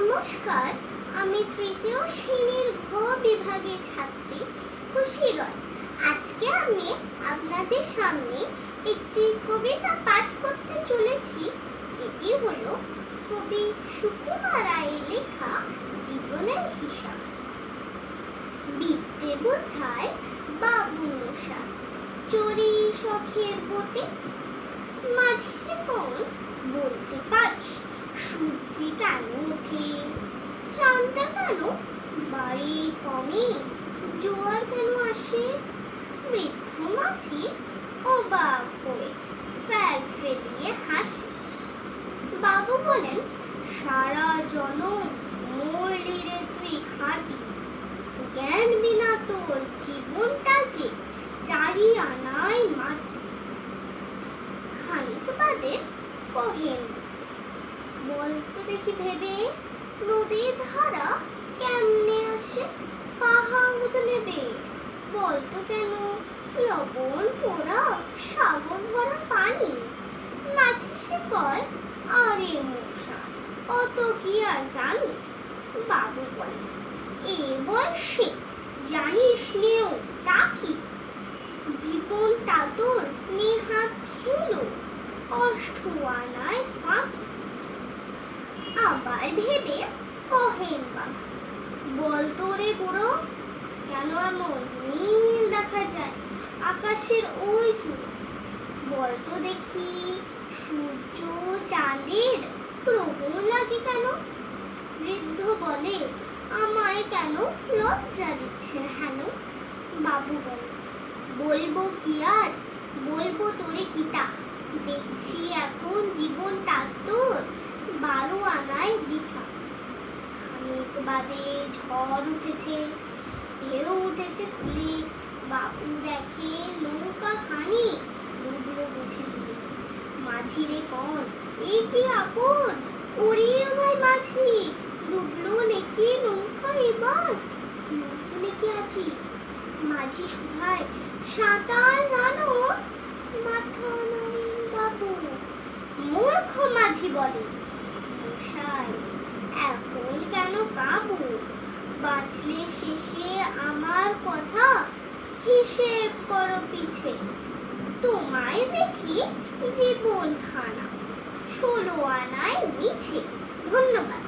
নমস্কার, আমি তৃতীয় শ্রেণীর ঘ বিভাগের ছাত্রী খুশি রয়। আজকে আমি আপনাদের সামনে একটি কবিতা পাঠ করতে চলেছি, যেটি হলো কবি সুকুমার রায়ের লেখা জীবনের হিসাব। বিদ্যে বোঝায় বাবু মশা, চড়ি শখের বোটে, মাঝে কোন বলতে পারিস সূর্যি কেন ওঠে, শান্তা কেন বাড়ি কমে, জোয়ার কেন আসে। বৃদ্ধ মাঝি অবাক হয়ে ফেল ফেলিয়ে হাসে। বাবু বলেন, সারা জনম মরলি রে তুই খাটি, জ্ঞান বিনা তোর জীবনটা যে চারি আনায় মাটি। খানিক বাদে কহেন, বলতো দেখি ভেবে, নদীর ধারা কেমনে আসে পাহাড় নেবে। বলতো কেন লবণ পোড়া সাগর ভরা পানি। মাঝি সে কয়, আরে মশা অত কি আর জানি। বাবু বলে, এ বয়সে জানিস নেও তা কি, জীবনটা তোর নেহাত খেলো অষ্ট আনায় ফাঁকি। আবার ভেবে কহেন বাবা, বলতো রে বুড়ো, কেন এমন নীল দেখা যায় আকাশের ওই চূড়ো। বলতো দেখি সূর্য চাঁদের গ্রহণ লাগে কেন। বৃদ্ধ বলে, আমায় কেন লজ্জা দিচ্ছেন হেন। বাবু বলে, বলবো কি আর, বলবো তোরে কিতা, দেখছি এখন জীবনটা তোর 12 আনায় বৃথা। খানিক বাদে ঝড় উঠেছে, ঢেউ উঠেছে ফুলে। বাবু দেখে নৌকা খানি ডুবলো বুঝি ডুবে। মাঝি রে কন, এ কি আপদ, ওরে ভাই মাঝি, ডুবলো নাকি নৌকা এবার। নৌকা নাকি আছি। মাঝি শুধায়, সাঁতার জানো। মাথা নাড়েন বাবু। মূর্খ মাঝি বলে, মশাই এখন কেন কাবু, বাঁচলে শেষে আমার কথা হিসেব করো পিছে। তোমায় দেখি জীবন খানা 16 আনায় মিছে। ধন্যবাদ।